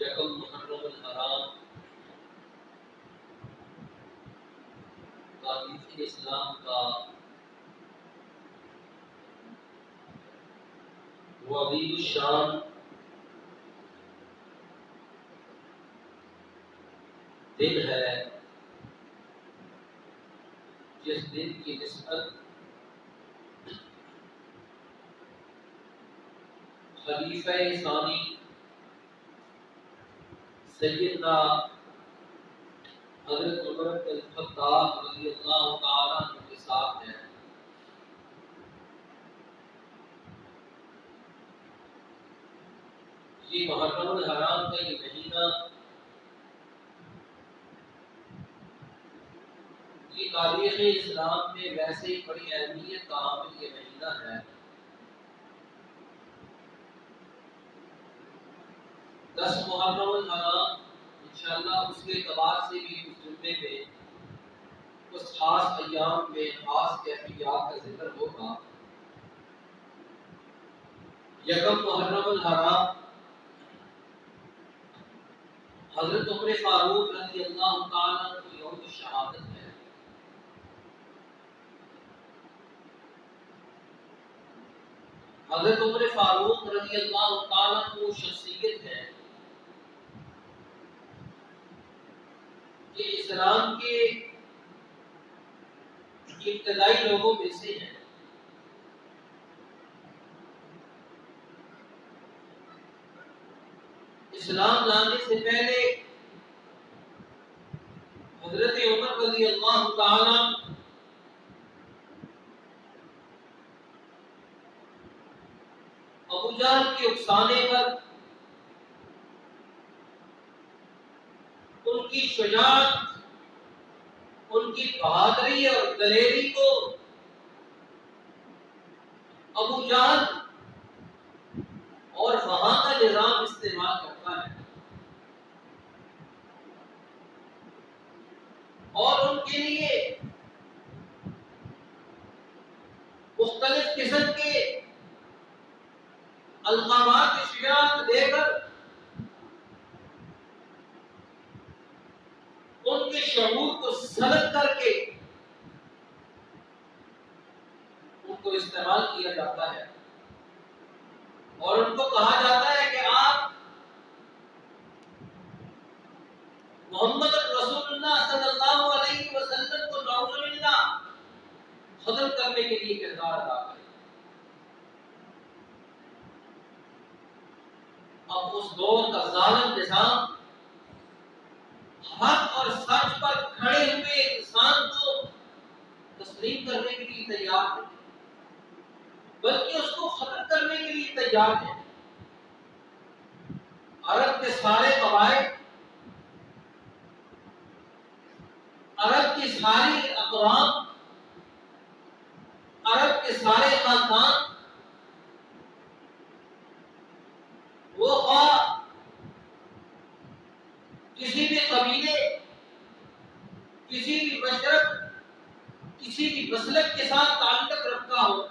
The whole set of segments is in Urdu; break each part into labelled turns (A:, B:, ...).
A: یکم محرم الحرام تاریخ اسلام کا وہ عظیم الشان دن ہے جس دن کی نسبت خلیفہ ثانی سیدنا حضرت عمر بن الخطاب رضی اللہ تعالیٰ عنہ کے ساتھ ہے۔ یہ محرم الحرام کا یہ مہینہ یہ تاریخ اسلام میں ویسے ہی بڑی اہمیت کا حامل یہ مہینہ ہے۔ 10 محرم الحرام انشاءاللہ اس کے اعتبار سے بھی اس جمعے میں اس خاص ایام میں خاص کیفیات کا ذکر ہوگا۔ یکم محرم الحرام حضرت عمر فاروق رضی اللہ تعالیٰ عنہ کی یوم شہادت ہے۔ حضرت عمر فاروق رضی اللہ تعالیٰ عنہ شخصیت ہے کہ اسلام کے ابتدائی لوگوں میں سے ہیں۔ اسلام لانے سے پہلے حضرت عمر رضی اللہ تعالیٰ ابو جہل کے اکسانے پر ان کی شجاعت، ان کی بہادری اور دلیری کو ابو جہل اور وہاں کا نظام استعمال کرتا ہے اور ان کے لیے مختلف قسم کے القابات شجاعت دے کر ان کے شعور کو سلب کر کے ان کو استعمال کیا جاتا ہے اور ان کو کہا جاتا ہے کہ آپ محمد رسول اللہ صلی اللہ علیہ وسلم کو نعوذ باللہ ختم کرنے کے لیے کردار ادا کریں۔ اب اس دور کا ظالم نظام حق اور سچ پر کھڑے ہوئے انسان کو تسلیم کرنے کے لیے تیار نہیں بلکہ اس کو ختم کرنے کے لیے تیار ہے۔ عرب کے سارے قبائل، عرب کی ساری اقوام، عرب کے سارے خاندان وہ خواہ کسی بھی قبیلے، کسی بھی مشرق، کسی بھی مسلک کے ساتھ تعلق رکھتا ہو،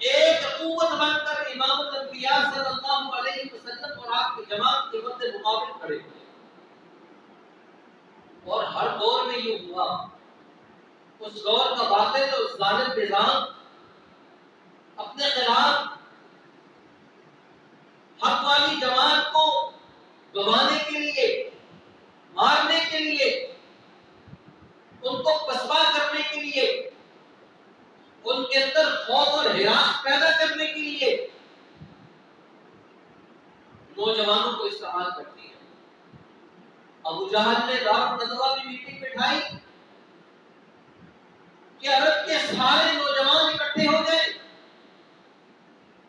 A: ایک قوت بن کر امام الانبیاء صلی اللہ علیہ وسلم اور آپ کی جماعت کے مد مقابل کھڑے ہوئے۔ اور ہر دور میں یہ ہوا۔ اس دور کا باطل اور ظالم نظام اپنے خلاف حق والی جماعت کو دبانے کے لیے، مارنے کے لیے، ان کو پسپا کرنے کے لیے، ان کے اندر خوف اور ہراس پیدا کرنے کے لیے نوجوانوں کو استعمال کرتی ہے۔ ابو جہل نے دار الندوہ میں میٹنگ بٹھائی کہ عرب کے سارے نوجوان اکٹھے ہو گئے،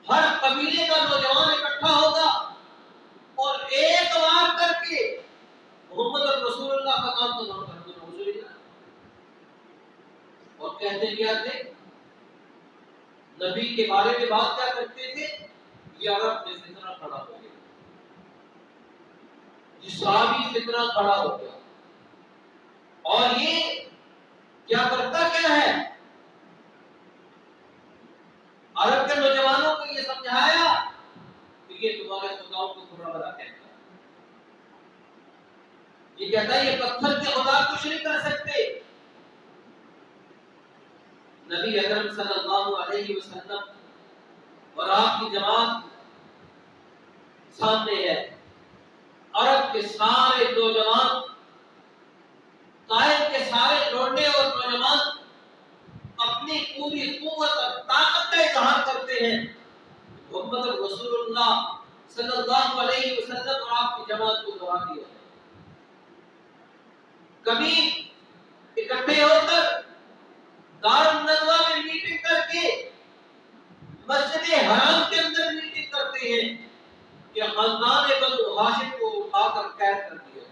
A: ہر قبیلے کا نوجوان اکٹھا ہوگا اور ایک بار کر کے محمد رسول اللہ کا کام تمام کر دو۔ نعوذ باللہ۔ اور کہتے کیا تھے؟ نبی کے بارے میں بات کیا کرتے تھے؟ یہ عرب میں فتنہ کھڑا ہو گیا، یہ صحابی فتنہ کھڑا ہو گیا۔ اور یہ کیا کرتا کیا ہے؟ عرب کے نوجوانوں کو یہ سمجھایا یہ کہتا ہے یہ پتھر کے خدا کچھ نہیں کر سکتے. نبی اکرم صلی اللہ علیہ وسلم اور آپ کی جماعت سامنے ہے. عرب کے سارے نوجوان، طائف کے سارے لوٹے اور نوجوان اپنی پوری قوت اور طاقت کا اظہار کرتے ہیں. محمد رسول اللہ صلی اللہ علیہ وسلم اور آپ کی جماعت کو دعا دیا. کبھی اکٹھے ہو کر دار الندوہ میں میٹنگ کر کے مسجد حرام کے اندر میٹنگ کرتے ہیں کہ خاندان بنو ہاشم کو اٹھا کر قید کر دیا.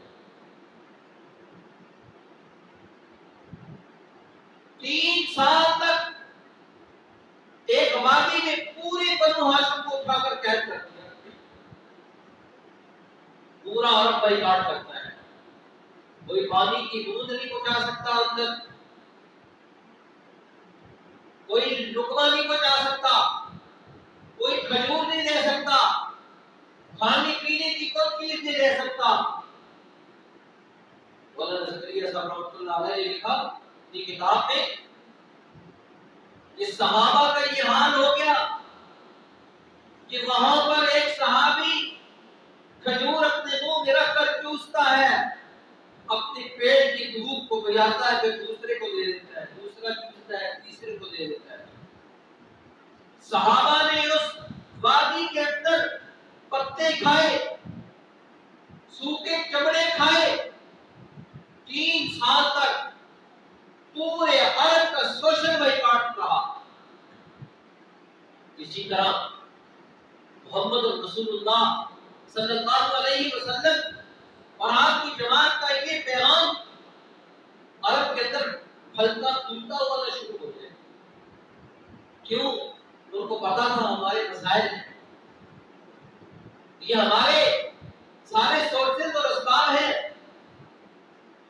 A: 3 سال تک ایک وادی میں پورے بنو ہاشم کو اٹھا کر قید کر دیا. پورا عرب بائیکاٹ کرتا ہے. کوئی پانی کی بوند نہیں پہنچا سکتا اندر، کوئی لقمہ نہیں پہنچا سکتا، کوئی کھجور نہیں دے سکتا، کھانے پینے کی کوئی چیز نہیں دے سکتا. مولانا زکریا صاحب رحمۃ اللہ علیہ نے لکھا اپنی کتاب میں کہ صحابہ کا یہ حال ہو گیا کہ وہاں پر ایک صحابی کھجور اپنے منہ میں رکھ کر چوستا ہے، اپنے پیٹ کی دھوپ کو بجاتا ہے، پھر دوسرے کو دے دیتا ہے، دوسرا چوستا ہے، تیسرے کو دے دیتا ہے. صحابہ نے اس وادی کے اندر پتے کھائے، سوکھے چمڑے کھائے. 3 سال تک پورے عرب کا سوشل بائیکاٹ رہا. اسی طرح محمد رسول اللہ صلی اللہ علیہ وسلم اور آپ کی جماعت کا یہ پیغام عرب کے اندر پھلتا پھولتا ہوا نہ شروع ہو جائے. کیوں؟ ان کو پتا تھا ہمارے مسائل ہیں، یہ ہمارے سارے سورسز اور اسباب ہیں.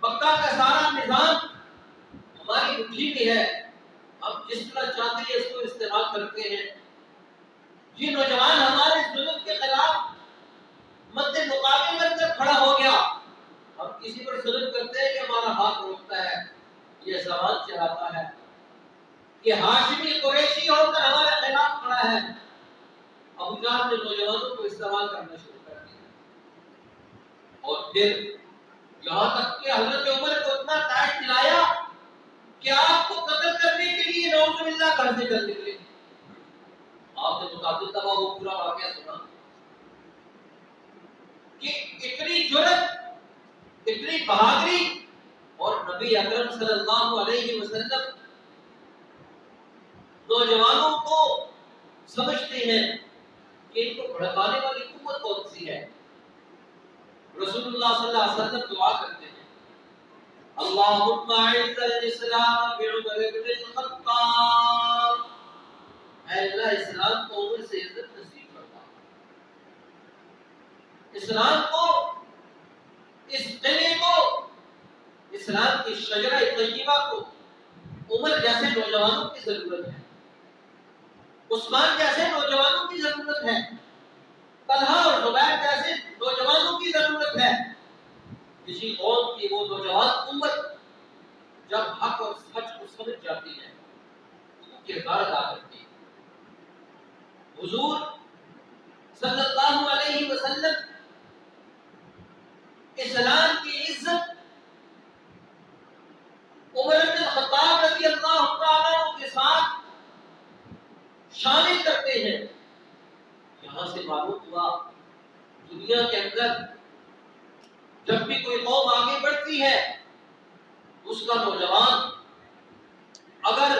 A: مکہ کا سارا نظام ہماری مٹھی میں ہے، ہم جس طرح چاہتے ہیں اس کو استعمال کرتے ہیں. یہ نوجوان ہمارے ظلم کے خلاف مد مقابل بن کر کھڑا ہو گیا. ہم کسی پر ظلم کرتے ہیں کہ ہمارا ہاتھ روکتا ہے، یہ زبان چلاتا ہے، کہ ہاشمی قریشی ہو کر ہمارے خلاف کھڑا ہے. ابو جہل نے نوجوانوں کو استعمال کرنا شروع کر دیا، اور پھر یہاں تک کہ حضرت عمر کو اتنا ٹائٹ دلایا کہ آپ کو قتل کرنے کے لیے نعوذ باللہ گھر سے چل نکلے. آپ نے متعدد دفعہ وہ پورا واقعہ سنا کہ اتنی جرأت، اتنی بہادری، اور نبی اکرم صلی اللہ علیہ وسلم نوجوانوں کو سمجھتے ہیں کہ ان کو بھڑکانے والی قوت کون سی ہے. رسول اللہ صلی اللہ علیہ وسلم دعا کرتے ہیں اللہم اعز الاسلام بعمر بن الخطاب. اے اللہ اسلام کو عمر سے عزت نصیب کرتا، اسلام کو، اس قلعے کو، اسلام کی شجرہ طیبہ کو عمر جیسے نوجوانوں کی ضرورت ہے، عثمان جیسے نوجوانوں کی ضرورت ہے، طلحہ اور زبیر جیسے نوجوانوں کی ضرورت ہے. کسی قوم کی وہ نوجوان امت جب حق اور سچ کو سمجھ جاتی ہے تو کردار ادا کرتی ہے. حضور صلی اللہ علیہ وسلم اسلام کی عزت عمر بن الخطاب رضی اللہ تعالیٰ عنہ کے ساتھ شامل کرتے ہیں. یہاں سے معلوم ہوا دنیا کے اندر جب بھی کوئی قوم آگے بڑھتی ہے اس کا نوجوان اگر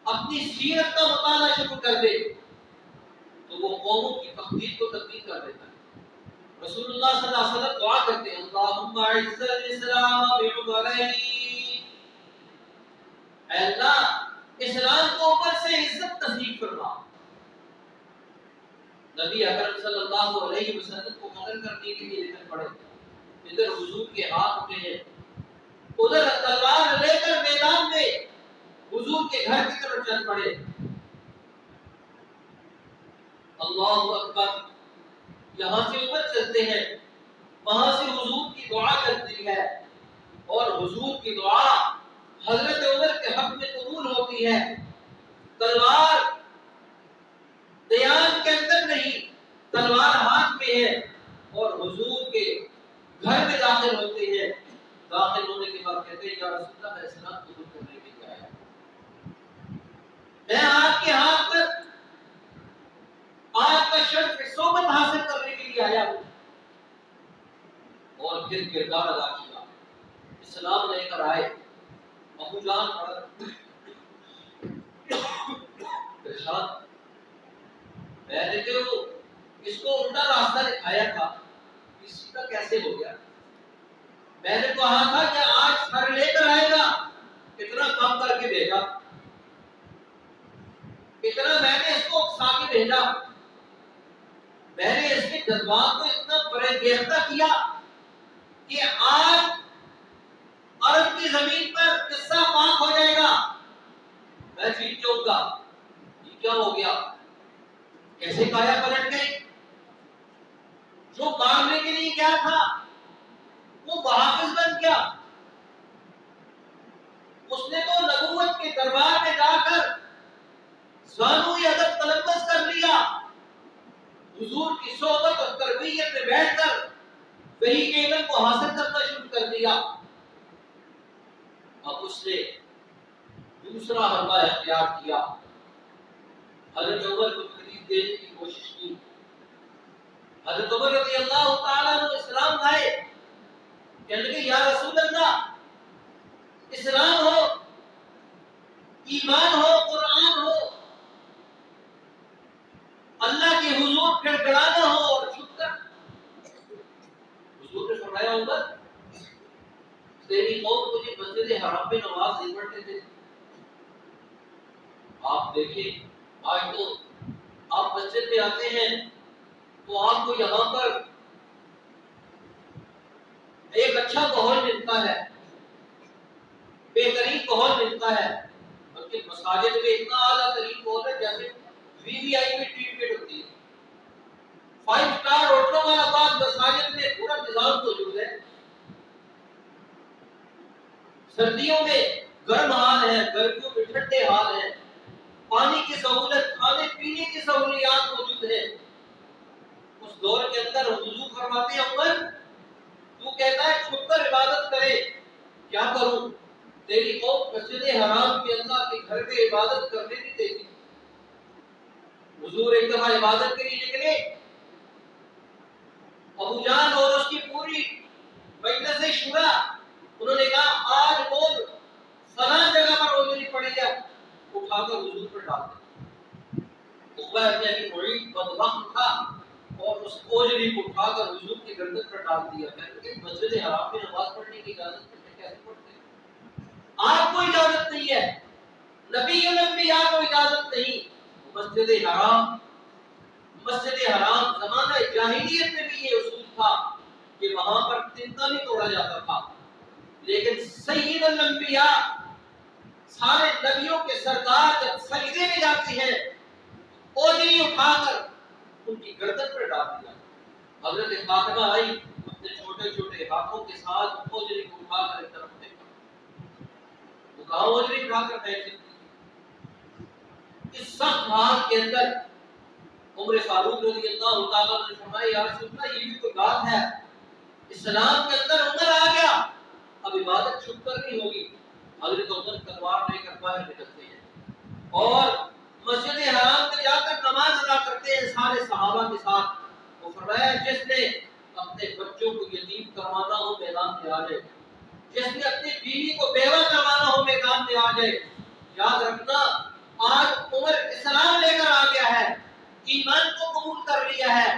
A: اپنی سیرت کا مطالعہ شروع کر دے تو وہ قوموں کی تقدیر کو تبدیل کر دیتا ہے. رسول اللہ صلی اللہ علیہ وسلم دعا کرتے ہیں اللہم اعز الاسلام بعمرین. اے اللہ اسلام کو اوپر سے عزت نصیب فرما. نبی اکرم صلی اللہ علیہ وسلم کو قتل کرنے کے لیے نکل پڑے. ادھر حضور کے ہاتھ اٹھے ہیں، ادھر تلوار لے کر میدان میں حضور کے گھر کی طرف چل پڑے. اللہ اکبر. یہاں سے اوپر چلتے ہیں وہاں سے حضور کی دعا کرتی ہے، اور حضور کی دعا حضرت عمر کے حق میں قبول ہوتی ہے۔ تلوار دیان کے اندر نہیں، تلوار ہاتھ میں ہے، اور حضور کے گھر میں داخل ہوتے ہیں۔ داخل ہونے کے بعد کہتے ہیں یا رسول اللہ میں اسلام قبول کرنے کے لیے آیا، میں آپ کے ہاتھ پر آپ کا شرف صحبت حاصل کرنے کے لیے آیا ہوں۔ اور پھر کردار ادا کیا، اسلام لے کر آئے۔ ابو جان پریشان، میں نے تو اس کو الٹا راستہ دکھایا تھا، اسی کا کیسے ہو گیا؟ میں نے کہا تھا کہ آج گھر لے کر آئے گا، اتنا کام کر کے بھیجا، اتنا میں نے اس کو اکسا کے بھیجا، میں نے اس کے جذبات کو اتنا برگیختہ کیا کہ آج عرب کی زمین پر قصہ پاک ہو جائے گا، میں جیت جاؤں گا۔ یہ کیا ہو گیا؟ کیسے کایا پلٹ گئی؟ جو مارنے کے لیے کیا تھا وہ محافظ بن گیا۔ اس نے تو نبوت کے دربار میں جا کر زانوی ادب تلبس کر لیا، حضور کی صحبت اور تربیت میں بیٹھ کر وہی کے علم کو حاصل کرنا شروع کر دیا۔ اب اس نے دوسرا حربہ اختیار کیا، حضرت عمر کو تکلیف دینے کی کوشش کی۔ حضرت عمر رضی اللہ تعالیٰ عنہ اسلام لائے، کہنے لگے یا رسول اللہ اسلام ہو، ایمان ہو، قرآن ہو، اللہ کے حضور پھر گڑانا ہو اور چھپ کر۔ حضور نے فرمایا عمر تیری قوم تجھے مسجد حرام میں نماز نہیں پڑھتے تھے، آپ دیکھیں آج تو آپ مسجد میں آتے ہیں تو آپ کو یہاں پر ایک اچھا ماحول ملتا ہے، بہترین ماحول ملتا ہے، بلکہ مساجد میں اتنا اعلیٰ ترین ماحول ہے جیسے VIP ٹریٹمنٹ ہوتی ہے، 5 اسٹار ہوٹلوں والا بعض مساجد میں پورا نظام موجود ہے۔ سردیوں میں گرم حال ہے، گرمیوں میں ٹھنڈے حال ہے، پانی کی سہولت، کھانے پینے کی سہولیات موجود ہے۔ اس دور کے اندر حضور فرماتے ہیں عمر تو کہتا ہے چھپ کر عبادت کرے، کیا کروں؟ تیری قوم مسجد حرام کے اللہ کے گھر میں عبادت کرنے نہیں دیتی۔ حضور ایک دفعہ عبادت کے لیے نکلے، ابو جان اور اس کی پوری مجلس شورا، انہوں نے کہا آج کون فلاں جگہ پر روزی پڑی ہے، اٹھا کر حضور پر ڈال دیں۔ عقبہ ابن ابی معیط بدبخت تھا اور اس اوجری کو اٹھا کر حضور کی گردن پر ڈال دیا۔ میں نے کہا مسجد حرام میں نماز پڑھنے کی اجازت کیسے پڑھتے ہیں؟ آپ کو اجازت نہیں ہے، نبی الانبیاء کو اجازت نہیں۔ مسجد حرام، مسجد حرام زمانہ جاہلیت میں بھی یہ اصول تھا کہ وہاں پر تنتا نہیں توڑا جاتا تھا، لیکن سید الانبیاء سارے نبیوں کے سردار جب سجدے میں جاتے ہیں اوجری اٹھا کر ان کی گردن پر ڈال دیا۔ حضرت فاطمہ آئی اپنے چھوٹے چھوٹے ہاتھوں کے ساتھ اوجری کو اٹھا کر ایک طرف پھینکا، وہ کہاں اوجری اٹھا کر پھینکے؟ اس سخت حال کے اندر عمر فاروق رضی اللہ تعالیٰ نے فرمایا یا رسول اللہ یہ بھی کوئی بات ہے، اسلام کے اندر عمر آ گیا، اب عبادت چھپ کر نہیں ہوگی۔ حضرت عمر تلوار لے کر باہر نکلتے ہیں اور مسجد حرام میں جا کر نماز ادا کرتے ہیں سارے صحابہ کے ساتھ۔ وہ فرمایا جس نے اپنے بچوں کو یتیم کروانا ہو میدان میں آ جائے، جس نے اپنی بیوی کو بیوہ کروانا ہو میدان میں آ جائے۔ یاد رکھنا آج عمر اسلام لے کر آ گیا ہے، ایمان کو قبول کر لیا ہے۔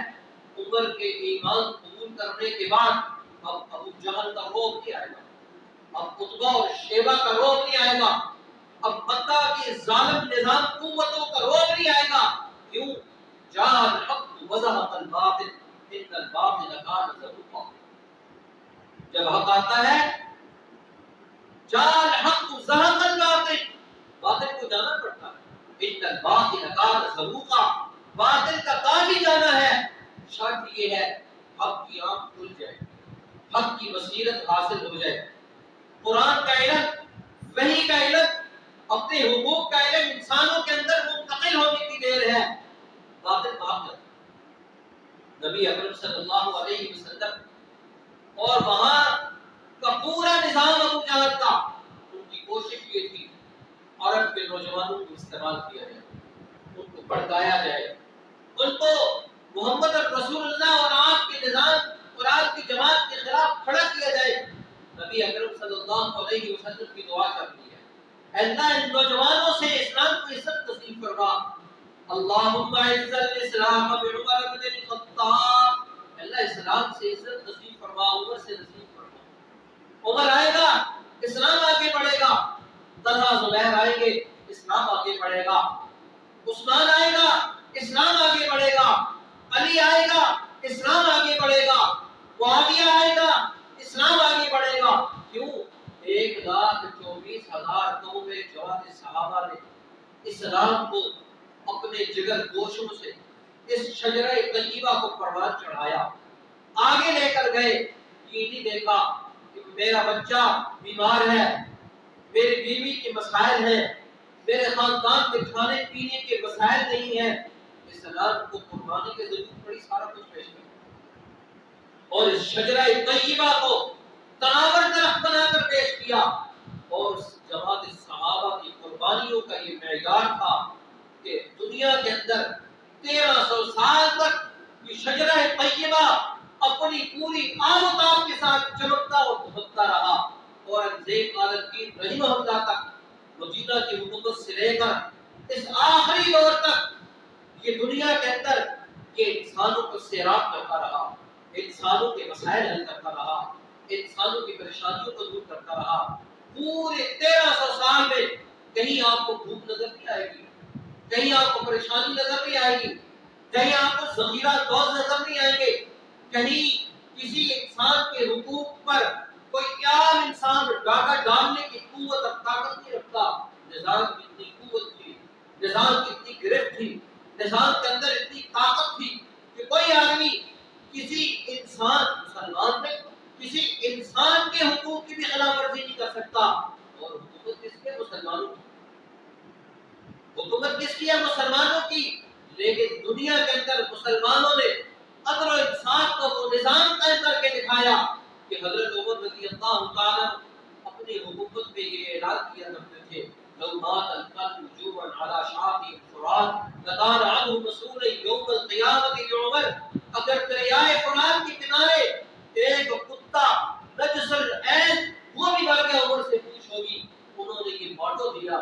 A: عمر کے ایمان قبول کرنے کے بعد اب ابو جہل کا روب نہیں آئے گا، اب عتبہ اور شیبہ کا روب نہیں آئے گا، اب مکہ کی ظالم نظام قوتوں کا روب نہیں آئے گا۔ کیوں؟ جاء الحق وزهق الباطل ان الباطل كان زهوقا۔ جب حق آتا ہے جاء الحق وزهق الباطل، باطل کو جانا پڑتا ہے، ان الباطل كان زهوقا، باطل کا کام ہی جانا ہے۔ شرط یہ ہے حق کی آنکھ کھل جائے، حق کی بصیرت حاصل ہو جائے. قرآن کا علم، وحی کا علم، اپنے حقوق کا علم انسانوں کے اندر منتقل ہونے کی دیر ہے. باطل بھاگ جاتا. نبی اکرم صلی اللہ علیہ وسلم اور وہاں کا پورا نظام ابو جہل کا، ان کی کوشش یہ تھی عرب کے نوجوانوں کو استعمال کیا جائے، ان کو بھڑکایا جائے، ان کو محمد رسول اللہ اور آپ کے نظام اور آپ کی جماعت کے خلاف کھڑا کیا جائے. نبی اکرم صلی اللہ علیہ وسلم کی دعا کرتی ہے، اللہ ان نوجوانوں سے اسلام کو عزت نصیب فرما. اللہم اعز الاسلام بعمر بن الخطاب، اللہ اسلام سے عزت نصیب فرما، عمر سے نصیب فرما. عمر آئے گا اسلام آگے بڑھے گا، طلحہ زبیر آئیں گے اسلام آگے بڑھے گا، عثمان آئے گا اسلام آگے بڑھے گا، علی آئے گا اسلام آگے بڑھے گا، معاویہ آئے گا اسلام آگے بڑھے گا. کیوں؟ 1,24,000 قوم جواد صحابہ نے اسلام کو اپنے جگر گوشوں سے اس شجرہ طیبہ کو پروان چڑھایا، آگے لے کر گئے. یہ نہیں دیکھا کہ میرا بچہ بیمار ہے، میری بیوی کے مسائل ہیں، میرے خاندان میں کھانے پینے کے مسائل نہیں ہیں. اسلام کو قربانی کے ضرورت پڑی، سارا کچھ پیش کر اور اس شجرہ طیبہ کو تناور درخت بنا کر پیش کیا. اور جماعت صحابہ کی قربانیوں کا یہ معیار تھا کہ دنیا کے اندر 1300 سال تک یہ شجرہ طیبہ اپنی پوری آب و تاب کے ساتھ چمکتا اور دھمکتا رہا. اور انزیب الدین رحمہ اللہ تک مدینہ کی حکومت سے لے کر اس آخری دور تک یہ دنیا کے اندر یہ انسانوں کو سیراب کرتا رہا، انسانوں کے مسائل حل کرتا رہا، انسانوں کی پریشانیوں کو دور کرتا رہا. پورے 1300 سال میں کہیں آپ کو بھوک نظر نہیں آئے گی، کہیں آپ کو پریشانی نظر نہیں آئے گی، کہیں آپ کو ذخیرہ دوز نظر نہیں آئیں گے، کہیں کسی انسان کے حقوق پر کوئی عام انسان ڈاکہ ڈالنے کی قوت اور طاقت نہیں رکھتا. نظام کی اتنی قوت تھی، نظام کی اتنی گرفت تھی، نظام کے اندر اتنی طاقت تھی کہ کوئی آدمی کسی انسان مسلمان میں کسی انسان کے حقوق کی بھی خلاف ورزی نہیں کر سکتا. اور حکومت کس کی ہے؟ مسلمانوں کی. حکومت کس کی ہے؟ مسلمانوں کی. لیکن دنیا کے اندر مسلمانوں نے عدل و انصاف کا وہ نظام قائم کر کے دکھایا کہ حضرت عمر رضی اللہ تعالیٰ اپنی حکومت میں یہ اعلان کیا کرتے تھے، لو مات القلب جوعا على شاطئ الفرات لكان عنه مسؤولا يوم القيامة لعمر. اگر دریائے فرات کے کنارے ایک کتا نجس العین وہ بھی بڑھ کے عمر سے پوچھ ہوگی. انہوں نے یہ موٹو دیا،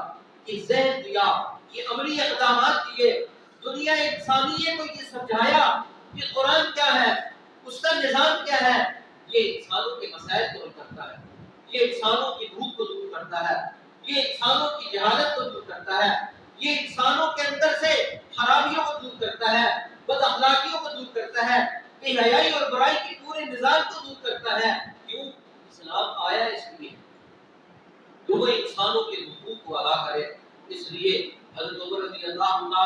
A: یہ ذہن دیا، یہ عملی اقدامات دیے، دنیا انسانیت کو یہ سمجھایا کہ قرآن کیا ہے، اس کا نظام کیا ہے. یہ انسانوں کے مسائل کو حل کرتا ہے، یہ انسانوں کی بھوک کو دور کرتا ہے، یہ انسانوں کی جہالت کو دور کرتا ہے، یہ انسانوں کے اندر سے خرابیوں کو دور کرتا ہے، بد اخلاقیوں کو دور کرتا ہے، بے حیائی اور برائی کے پورے نظام کو دور کرتا ہے. کیوں؟ اسلام آیا اس لیے کہ وہ انسانوں کے حقوق کو ادا کرے. اس لیے حضرت عمر رضی اللہ عنہ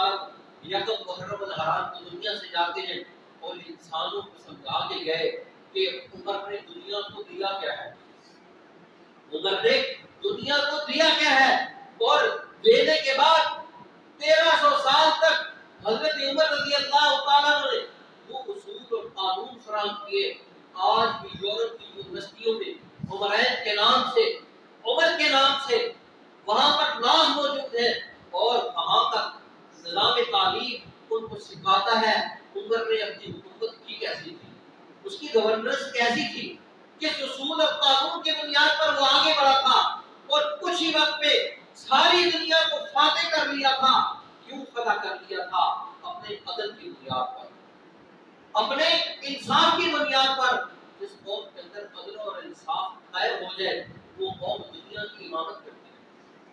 A: یکم محرم الحرام کو دنیا سے جاتے ہیں اور انسانوں کو سمجھا کے گئے کہ عمر نے دنیا کو دیا کیا ہے، عمر نے دنیا کو دیا کیا ہے. اور دینے کے بعد 1300 سال تک حضرت عمر رضی اللہ تعالیٰ نے وہ اصول اور قانون فراہم کیے. آج بھی یورپ کی یونیورسٹیوں میں عمرین کے نام سے، عمر کے نام سے وہاں پر نام موجود ہے اور وہاں کا نظام تعلیم ان کو سکھاتا ہے عمر نے اپنی حکومت کی کیسی تھی، اس کی گورننس کیسی تھی، کس اصول اور قانون کی بنیاد پر وہ آگے بڑھا تھا اور کچھ ہی وقت میں ساری دنیا کو فاتح کر لیا تھا. کیوں فتح کر لیا تھا؟ اپنے عدل کی بنیاد پر، اپنے انصاف کی بنیاد پر. جس قوم کے اندر عدل اور انصاف قائم ہو جائے وہ قوم دنیا کی امامت کرتی ہے،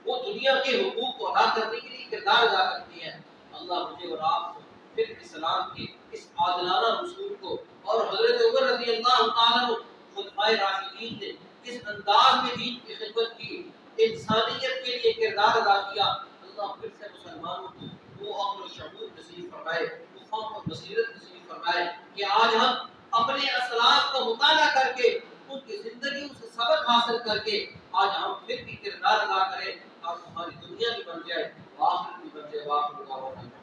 A: وہ دنیا کے حقوق کو ادا کرنے کے لیے کردار ادا کرتی ہے. اللہ مجھے اور آپ کو پھر اسلام کے اس عادلانہ اصول کو اور حضرت عمر رضی اللہ تعالیٰ عنہ خلفائے راشدین نے کس انداز میں دین کی خدمت کی، انسانیت کے لیے کردار ادا کیا. اللہ پھر سے مسلمانوں کو وہ عقل و شعور نصیب فرمائے، وہ فہم و بصیرت نصیب فرمائے کہ آج ہم اپنے اسلاف کا مطالعہ کر کے ان کی زندگیوں سے سبق حاصل کر کے آج ہم پھر بھی کردار ادا کریں اور ہماری دنیا بھی بن جائے آخرت بھی بن جائے.